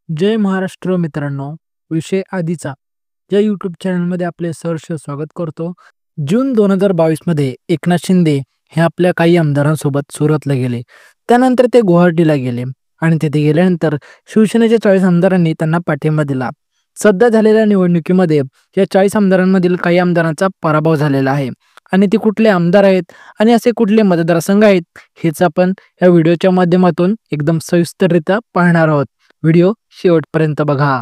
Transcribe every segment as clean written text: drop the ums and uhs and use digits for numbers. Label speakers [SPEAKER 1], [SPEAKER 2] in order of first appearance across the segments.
[SPEAKER 1] जय महाराष्ट्र मित्रांनो, विषय आधीचा या यूट्यूब चॅनलमध्ये आपले सहर्ष स्वागत करतो. जून 2022 मध्ये एकनाथ शिंदे हे आपल्या काही आमदारांसोबत सुरतला गेले. त्यानंतर ते गुवाहाटीला गेले आणि तिथे गेल्यानंतर शिवसेनेच्या 40 आमदारांनी त्यांना पाठिंबा दिला. सध्या झालेल्या निवडणुकीमध्ये या 40 आमदारांमधील काही आमदारांचा पराभव झालेला आहे आणि ते कुठले आमदार आहेत आणि असे कुठले मतदारसंघ आहेत हेच आपण या व्हिडिओच्या माध्यमातून एकदम सविस्तररित्या पाहणार आहोत. व्हिडिओ शेवटपर्यंत बघा.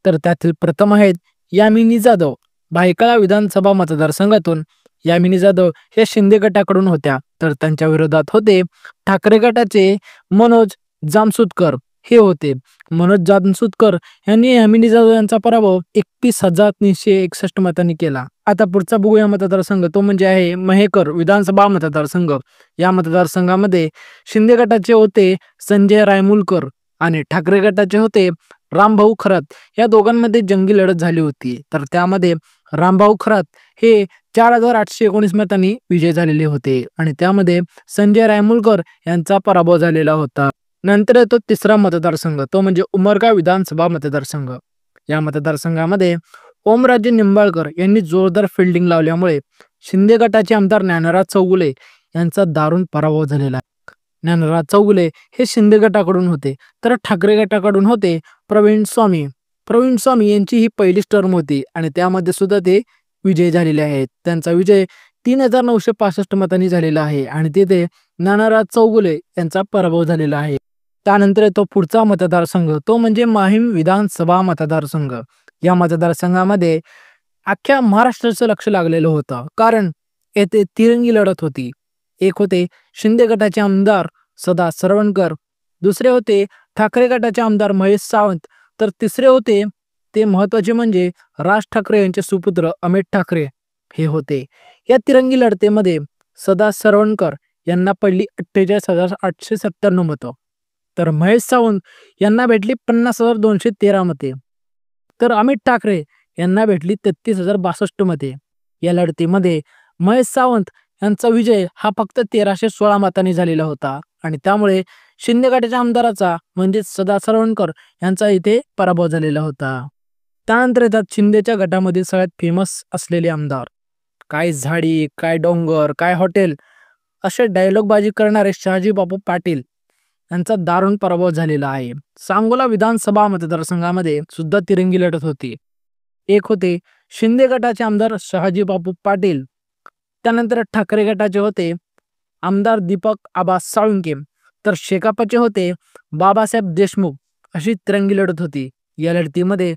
[SPEAKER 1] तर त्यातील प्रथम आहेत यामिनी जाधव. भायखळा विधानसभा मतदारसंघातून यामिनी जाधव हे शिंदे गटाकडून होत्या, तर त्यांच्या विरोधात होते ठाकरे गटाचे मनोज जामसुदकर हे होते. मनोज जामसुदकर यांनी यामिनी जाधव यांचा पराभव 31,361 मतांनी केला. आता पुढचा बघूया मतदारसंघ, तो म्हणजे आहे महेकर विधानसभा मतदारसंघ. या मतदारसंघामध्ये शिंदे गटाचे होते संजय रायमुलकर आणि ठाकरे गटाचे होते रामभाऊ खरात. या दोघांमध्ये जंगी लढत झाली होती, तर त्यामध्ये रामभाऊ खरात हे 4,819 मतांनी विजय झालेले होते आणि त्यामध्ये संजय रायमुलकर यांचा पराभव झालेला होता. नंतर येतो तिसरा मतदारसंघ, तो म्हणजे उमरगा विधानसभा मतदारसंघ. या मतदारसंघामध्ये ओमराजे निंबाळकर यांनी जोरदार फिल्डिंग लावल्यामुळे शिंदे गटाचे आमदार ज्ञानराज चौगुले यांचा दारुण पराभव झालेला आहे. ज्ञानराज चौगुले हे शिंदे गटाकडून होते, तर ठाकरे गटाकडून होते प्रवीण स्वामी. प्रवीण स्वामी यांची ही पहिलीच टर्म होती आणि त्यामध्ये सुद्धा ते विजयी झालेले आहेत. त्यांचा विजय 3,965 मतांनी झालेला आहे आणि तिथे ज्ञानराज चौगुले यांचा पराभव झालेला आहे. त्यानंतर येतो पुढचा मतदारसंघ, तो म्हणजे माहीम विधानसभा मतदारसंघ. या मतदारसंघामध्ये अख्ख्या महाराष्ट्राचं लक्ष लागलेलं होतं, कारण येथे तिरंगी लढत होती. एक होते शिंदे गटाचे आमदार सदा सरवणकर, दुसरे होते ठाकरे गटाचे आमदार महेश सावंत, तर तिसरे होते ते महत्त्वाचे म्हणजे राज ठाकरे यांचे सुपुत्र अमित ठाकरे हे होते. या तिरंगी लढतीमध्ये सदा सरवणकर यांना पडली 48,897 मतं, तर महेश सावंत यांना भेटली 50,213 मते, तर अमित ठाकरे यांना भेटली 33,062 मते. या लढतीमध्ये महेश सावंत यांचा विजय हा फक्त 1,316 मतांनी झालेला होता आणि त्यामुळे शिंदे गटाच्या आमदाराचा म्हणजे सदा सरवणकर यांचा इथे पराभव झालेला होता. त्यानंतर येतात शिंदेच्या गटामध्ये सगळ्यात फेमस असलेले आमदार. काय झाडी, काय डोंगर, काय हॉटेल असे डायलॉगबाजी करणारे शहाजी बापू पाटील यांचा दारुण पराभव झालेला आहे. सांगोला विधानसभा मतदारसंघामध्ये सुद्धा तिरंगी लढत होती. एक होते शिंदे गटाचे आमदार शहाजी बापू पाटील, त्यानंतर ठाकरे गटाचे होते आमदार दीपक आबा साळुंके, तर शेकापचे होते बाबासाहेब देशमुख. अशी तिरंगी लढत होती. या लढतीमध्ये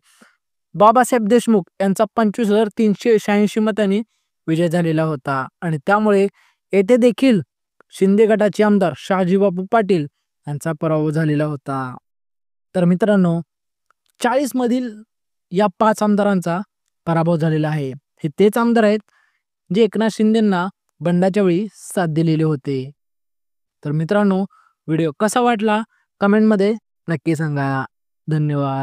[SPEAKER 1] बाबासाहेब देशमुख यांचा 25,386 मतांनी विजय झालेला होता आणि त्यामुळे येथे देखील शिंदे गटाचे आमदार शहाजी बापू पाटील यांचा पराभव झालेला होता. तर मित्रांनो, 40 मधील या 5 आमदारांचा पराभव झालेला आहे. हे तेच आमदार आहेत जे एकनाथ शिंदेंना बंडाच्या वेळी साथ दिलेले होते. तर मित्रांनो, व्हिडिओ कसा वाटला कमेंटमध्ये नक्की सांगा. धन्यवाद.